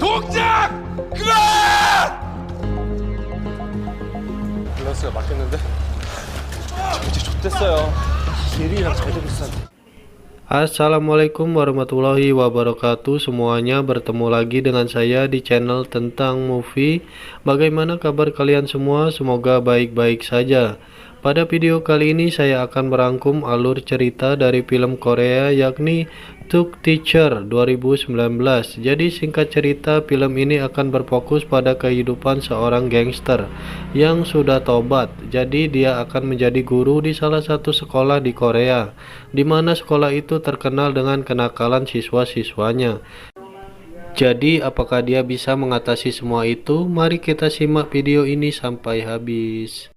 동작! 그만! 밸런스가 맞겠는데? 이제 좆됐어요. 예린이랑 잘 되고 있었는데. Assalamualaikum warahmatullahi wabarakatuh semuanya, bertemu lagi dengan saya di channel tentang movie. Bagaimana kabar kalian semua? Semoga baik-baik saja. Pada video kali ini saya akan merangkum alur cerita dari film Korea yakni Tuk Teacher 2019. Jadi singkat cerita, film ini akan berfokus pada kehidupan seorang gangster yang sudah tobat. Jadi dia akan menjadi guru di salah satu sekolah di Korea, di mana sekolah itu terkenal dengan kenakalan siswa-siswanya. Jadi apakah dia bisa mengatasi semua itu? Mari kita simak video ini sampai habis.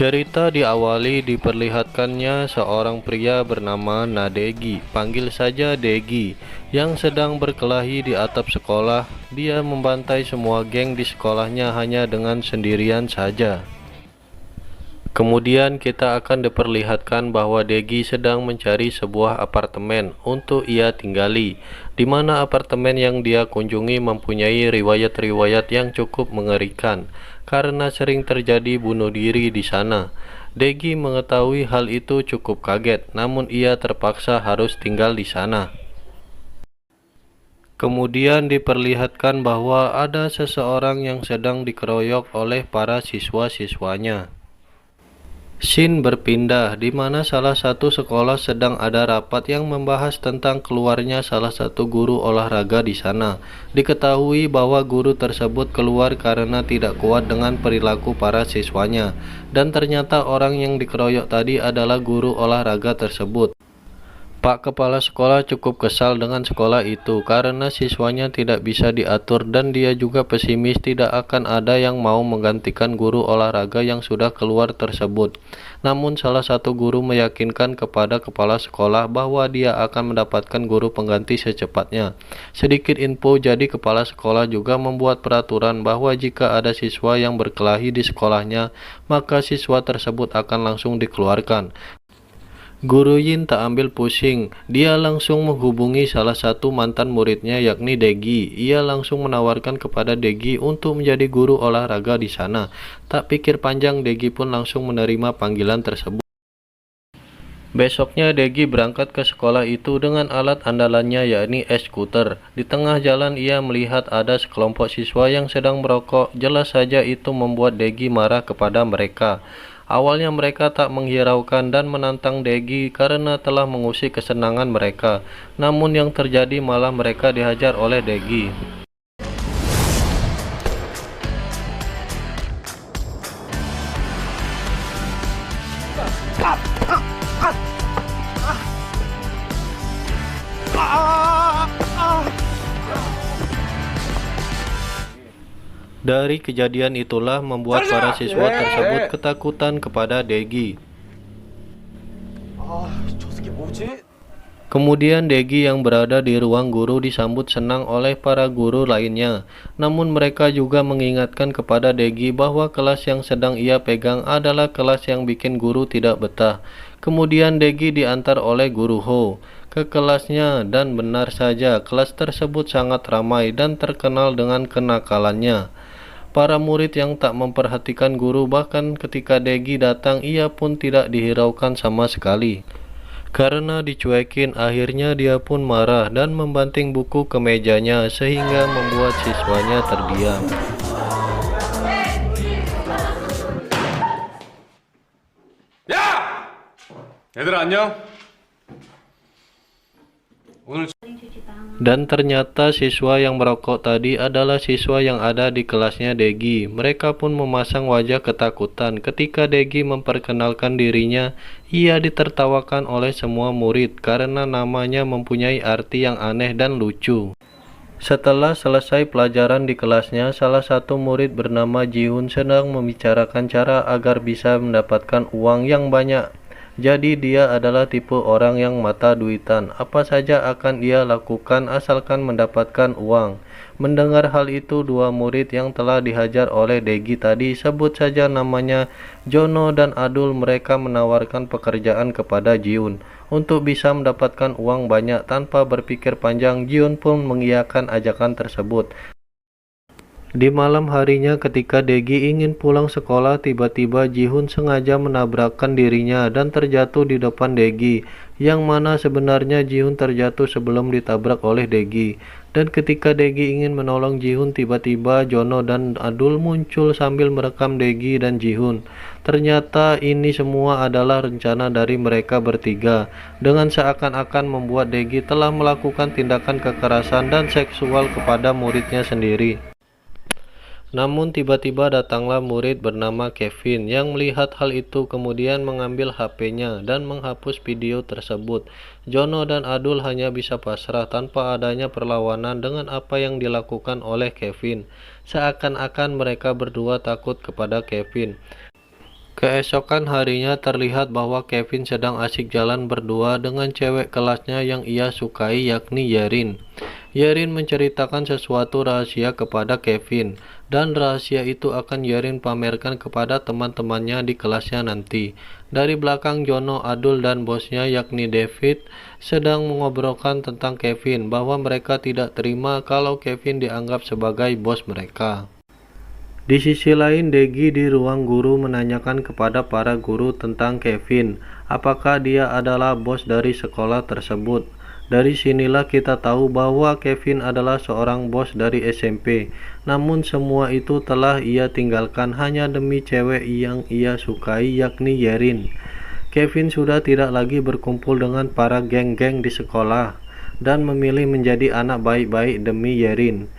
Cerita diawali diperlihatkannya seorang pria bernama Nadegi, panggil saja Degi, yang sedang berkelahi di atap sekolah. Dia membantai semua geng di sekolahnya hanya dengan sendirian saja. Kemudian kita akan diperlihatkan bahwa Degi sedang mencari sebuah apartemen untuk ia tinggali, di mana apartemen yang dia kunjungi mempunyai riwayat-riwayat yang cukup mengerikan karena sering terjadi bunuh diri di sana. Degi mengetahui hal itu cukup kaget, namun ia terpaksa harus tinggal di sana. Kemudian diperlihatkan bahwa ada seseorang yang sedang dikeroyok oleh para siswa-siswanya. Scene berpindah di mana salah satu sekolah sedang ada rapat yang membahas tentang keluarnya salah satu guru olahraga di sana. Diketahui bahwa guru tersebut keluar karena tidak kuat dengan perilaku para siswanya, dan ternyata orang yang dikeroyok tadi adalah guru olahraga tersebut. Pak Kepala Sekolah cukup kesal dengan sekolah itu karena siswanya tidak bisa diatur, dan dia juga pesimis tidak akan ada yang mau menggantikan guru olahraga yang sudah keluar tersebut. Namun salah satu guru meyakinkan kepada kepala sekolah bahwa dia akan mendapatkan guru pengganti secepatnya. Sedikit info, jadi kepala sekolah juga membuat peraturan bahwa jika ada siswa yang berkelahi di sekolahnya, maka siswa tersebut akan langsung dikeluarkan. Guru Yin tak ambil pusing, dia langsung menghubungi salah satu mantan muridnya yakni Degi. Ia langsung menawarkan kepada Degi untuk menjadi guru olahraga di sana. Tak pikir panjang, Degi pun langsung menerima panggilan tersebut. Besoknya Degi berangkat ke sekolah itu dengan alat andalannya yakni e-scooter. Di tengah jalan ia melihat ada sekelompok siswa yang sedang merokok. Jelas saja itu membuat Degi marah kepada mereka. Awalnya mereka tak menghiraukan dan menantang Degi karena telah mengusik kesenangan mereka. Namun yang terjadi malah mereka dihajar oleh Degi. Dari kejadian itulah membuat para siswa tersebut ketakutan kepada Degi. Kemudian Degi yang berada di ruang guru disambut senang oleh para guru lainnya. Namun mereka juga mengingatkan kepada Degi bahwa kelas yang sedang ia pegang adalah kelas yang bikin guru tidak betah. Kemudian Degi diantar oleh guru Ho ke kelasnya, dan benar saja kelas tersebut sangat ramai dan terkenal dengan kenakalannya. Para murid yang tak memperhatikan guru, bahkan ketika Degi datang ia pun tidak dihiraukan sama sekali. Karena dicuekin, akhirnya dia pun marah dan membanting buku ke mejanya sehingga membuat siswanya terdiam. 야! 얘들아 안녕? 오늘 Dan ternyata siswa yang merokok tadi adalah siswa yang ada di kelasnya Degi. Mereka pun memasang wajah ketakutan. Ketika Degi memperkenalkan dirinya, ia ditertawakan oleh semua murid karena namanya mempunyai arti yang aneh dan lucu. Setelah selesai pelajaran di kelasnya, salah satu murid bernama Jihun sedang membicarakan cara agar bisa mendapatkan uang yang banyak. Jadi dia adalah tipe orang yang mata duitan. Apa saja akan ia lakukan asalkan mendapatkan uang. Mendengar hal itu, dua murid yang telah dihajar oleh Degi tadi, sebut saja namanya Jono dan Adul, mereka menawarkan pekerjaan kepada Jiun untuk bisa mendapatkan uang banyak. Tanpa berpikir panjang, Jiun pun mengiyakan ajakan tersebut. Di malam harinya ketika Degi ingin pulang sekolah, tiba-tiba Jihun sengaja menabrakkan dirinya dan terjatuh di depan Degi, yang mana sebenarnya Jihun terjatuh sebelum ditabrak oleh Degi. Dan ketika Degi ingin menolong Jihun, tiba-tiba Jono dan Adul muncul sambil merekam Degi dan Jihun. Ternyata ini semua adalah rencana dari mereka bertiga, dengan seakan-akan membuat Degi telah melakukan tindakan kekerasan dan seksual kepada muridnya sendiri. Namun tiba-tiba datanglah murid bernama Kevin yang melihat hal itu, kemudian mengambil HP-nya dan menghapus video tersebut. Jono dan Adul hanya bisa pasrah tanpa adanya perlawanan dengan apa yang dilakukan oleh Kevin. Seakan-akan mereka berdua takut kepada Kevin. Keesokan harinya terlihat bahwa Kevin sedang asik jalan berdua dengan cewek kelasnya yang ia sukai, yakni Yerin. Yerin menceritakan sesuatu rahasia kepada Kevin, dan rahasia itu akan Yerin pamerkan kepada teman-temannya di kelasnya nanti. Dari belakang, Jono, Adul, dan bosnya yakni David sedang mengobrolkan tentang Kevin, bahwa mereka tidak terima kalau Kevin dianggap sebagai bos mereka. Di sisi lain, Degi di ruang guru menanyakan kepada para guru tentang Kevin, apakah dia adalah bos dari sekolah tersebut. Dari sinilah kita tahu bahwa Kevin adalah seorang bos dari SMP. Namun semua itu telah ia tinggalkan hanya demi cewek yang ia sukai, yakni Yerin. Kevin sudah tidak lagi berkumpul dengan para geng-geng di sekolah dan memilih menjadi anak baik-baik demi Yerin.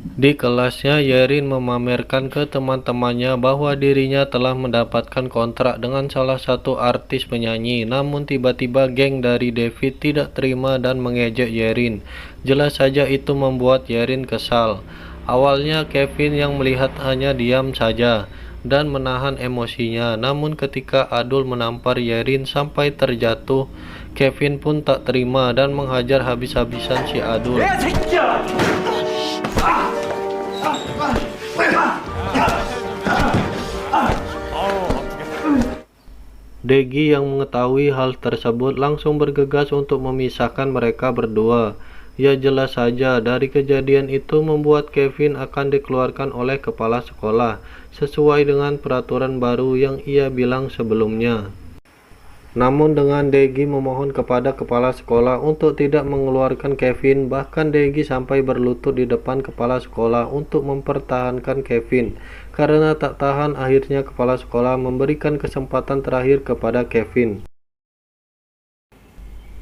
Di kelasnya, Yerin memamerkan ke teman-temannya bahwa dirinya telah mendapatkan kontrak dengan salah satu artis penyanyi. Namun tiba-tiba geng dari David tidak terima dan mengejek Yerin. Jelas saja itu membuat Yerin kesal. Awalnya Kevin yang melihat hanya diam saja dan menahan emosinya. Namun ketika Adul menampar Yerin sampai terjatuh, Kevin pun tak terima dan menghajar habis-habisan si Adul. Degi yang mengetahui hal tersebut langsung bergegas untuk memisahkan mereka berdua. Ya jelas saja, dari kejadian itu membuat Kevin akan dikeluarkan oleh kepala sekolah, sesuai dengan peraturan baru yang ia bilang sebelumnya. Namun dengan Degi memohon kepada kepala sekolah untuk tidak mengeluarkan Kevin, bahkan Degi sampai berlutut di depan kepala sekolah untuk mempertahankan Kevin. Karena tak tahan, akhirnya kepala sekolah memberikan kesempatan terakhir kepada Kevin.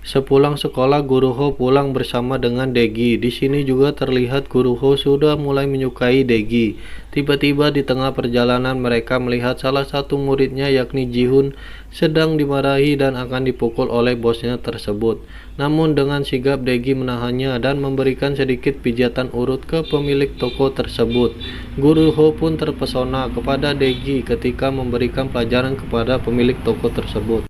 Sepulang sekolah, Guru Ho pulang bersama dengan Degi. Di sini juga terlihat Guru Ho sudah mulai menyukai Degi. Tiba-tiba di tengah perjalanan mereka melihat salah satu muridnya yakni Jihun sedang dimarahi dan akan dipukul oleh bosnya tersebut. Namun dengan sigap Degi menahannya dan memberikan sedikit pijatan urut ke pemilik toko tersebut. Guru Ho pun terpesona kepada Degi ketika memberikan pelajaran kepada pemilik toko tersebut.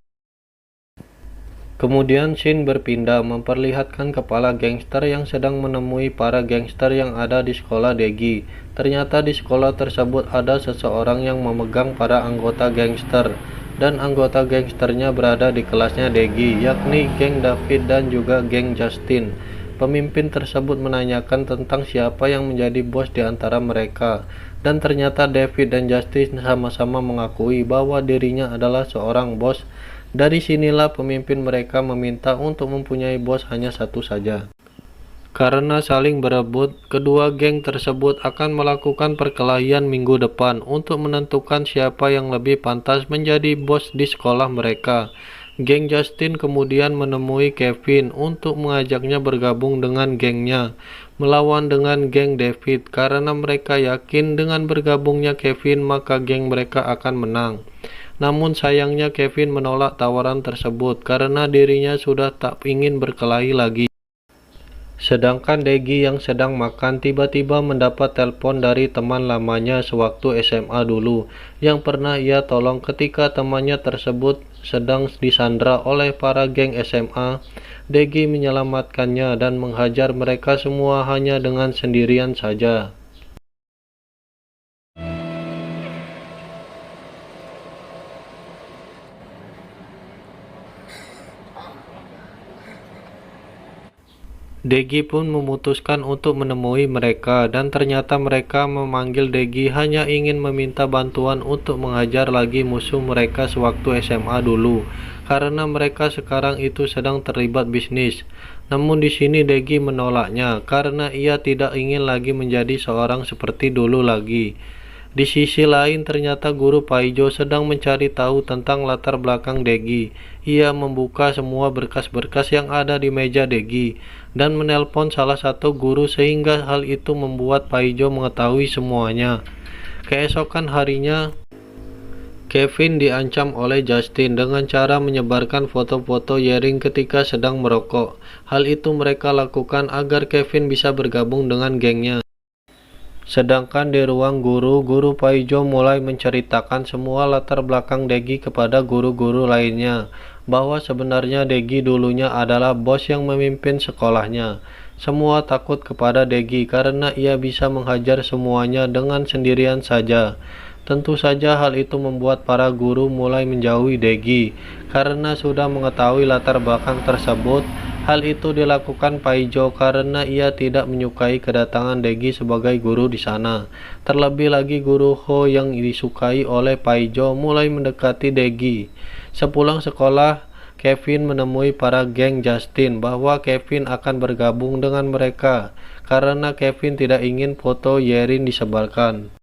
Kemudian scene berpindah memperlihatkan kepala gangster yang sedang menemui para gangster yang ada di sekolah Degi. Ternyata di sekolah tersebut ada seseorang yang memegang para anggota gangster, dan anggota gangsternya berada di kelasnya Degi, yakni geng David dan juga geng Justin. Pemimpin tersebut menanyakan tentang siapa yang menjadi bos di antara mereka, dan ternyata David dan Justin sama-sama mengakui bahwa dirinya adalah seorang bos. Dari sinilah pemimpin mereka meminta untuk mempunyai bos hanya satu saja. Karena saling berebut, kedua geng tersebut akan melakukan perkelahian minggu depan untuk menentukan siapa yang lebih pantas menjadi bos di sekolah mereka. Geng Justin kemudian menemui Kevin untuk mengajaknya bergabung dengan gengnya, melawan dengan geng David, karena mereka yakin dengan bergabungnya Kevin maka geng mereka akan menang. Namun sayangnya Kevin menolak tawaran tersebut karena dirinya sudah tak ingin berkelahi lagi. Sedangkan Degi yang sedang makan tiba-tiba mendapat telepon dari teman lamanya sewaktu SMA dulu yang pernah ia tolong ketika temannya tersebut sedang disandra oleh para geng SMA. Degi menyelamatkannya dan menghajar mereka semua hanya dengan sendirian saja. Degi pun memutuskan untuk menemui mereka dan ternyata mereka memanggil Degi hanya ingin meminta bantuan untuk menghajar lagi musuh mereka sewaktu SMA dulu karena mereka sekarang itu sedang terlibat bisnis. Namun di sini Degi menolaknya karena ia tidak ingin lagi menjadi seorang seperti dulu lagi. Di sisi lain ternyata guru Paijo sedang mencari tahu tentang latar belakang Degi. Ia membuka semua berkas-berkas yang ada di meja Degi dan menelpon salah satu guru sehingga hal itu membuat Paijo mengetahui semuanya. Keesokan harinya, Kevin diancam oleh Justin dengan cara menyebarkan foto-foto Yering ketika sedang merokok. Hal itu mereka lakukan agar Kevin bisa bergabung dengan gengnya. Sedangkan di ruang guru Paijo mulai menceritakan semua latar belakang Degi kepada guru-guru lainnya, bahwa sebenarnya Degi dulunya adalah bos yang memimpin sekolahnya. Semua takut kepada Degi karena ia bisa menghajar semuanya dengan sendirian saja. Tentu saja hal itu membuat para guru mulai menjauhi Degi karena sudah mengetahui latar belakang tersebut. Hal itu dilakukan Paijo karena ia tidak menyukai kedatangan Degi sebagai guru di sana. Terlebih lagi guru Ho yang disukai oleh Paijo mulai mendekati Degi. Sepulang sekolah, Kevin menemui para geng Justin bahwa Kevin akan bergabung dengan mereka karena Kevin tidak ingin foto Yerin disebarkan.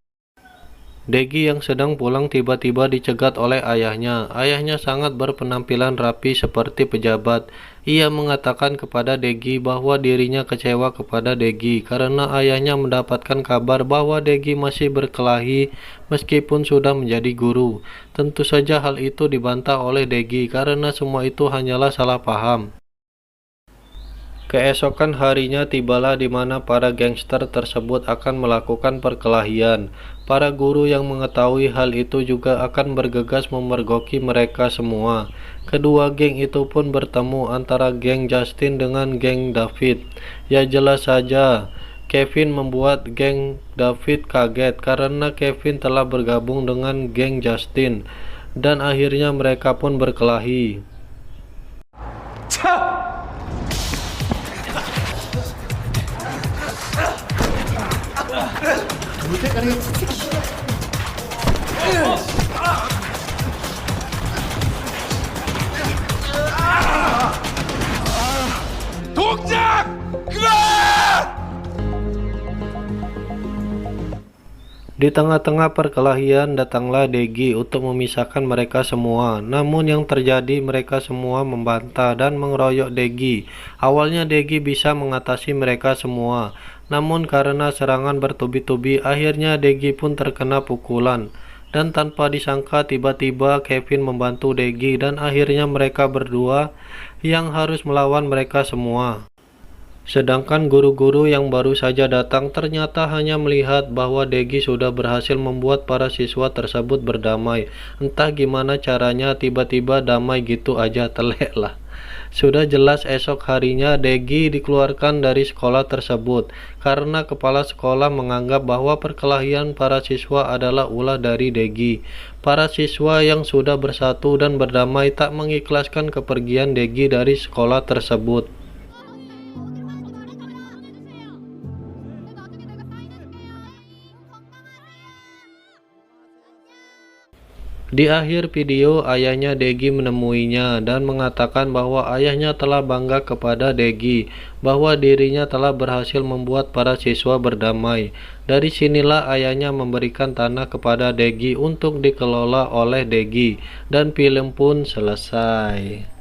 Degi yang sedang pulang tiba-tiba dicegat oleh ayahnya. Ayahnya sangat berpenampilan rapi seperti pejabat. Ia mengatakan kepada Degi bahwa dirinya kecewa kepada Degi karena ayahnya mendapatkan kabar bahwa Degi masih berkelahi meskipun sudah menjadi guru. Tentu saja hal itu dibantah oleh Degi karena semua itu hanyalah salah paham. Keesokan harinya tibalah di mana para gangster tersebut akan melakukan perkelahian. Para guru yang mengetahui hal itu juga akan bergegas memergoki mereka semua. Kedua geng itu pun bertemu antara geng Justin dengan geng David. Ya jelas saja, Kevin membuat geng David kaget karena Kevin telah bergabung dengan geng Justin dan akhirnya mereka pun berkelahi. 동작! 그만! Di tengah-tengah perkelahian datanglah Degi untuk memisahkan mereka semua. Namun yang terjadi mereka semua membantah dan mengeroyok Degi. Awalnya Degi bisa mengatasi mereka semua. Namun karena serangan bertubi-tubi akhirnya Degi pun terkena pukulan. Dan tanpa disangka tiba-tiba Kevin membantu Degi dan akhirnya mereka berdua yang harus melawan mereka semua. Sedangkan guru-guru yang baru saja datang ternyata hanya melihat bahwa Degi sudah berhasil membuat para siswa tersebut berdamai. Entah gimana caranya tiba-tiba damai gitu aja, telek lah. Sudah jelas esok harinya Degi dikeluarkan dari sekolah tersebut karena kepala sekolah menganggap bahwa perkelahian para siswa adalah ulah dari Degi. Para siswa yang sudah bersatu dan berdamai tak mengikhlaskan kepergian Degi dari sekolah tersebut. Di akhir video, ayahnya Degi menemuinya dan mengatakan bahwa ayahnya telah bangga kepada Degi, bahwa dirinya telah berhasil membuat para siswa berdamai. Dari sinilah ayahnya memberikan tanah kepada Degi untuk dikelola oleh Degi, dan film pun selesai.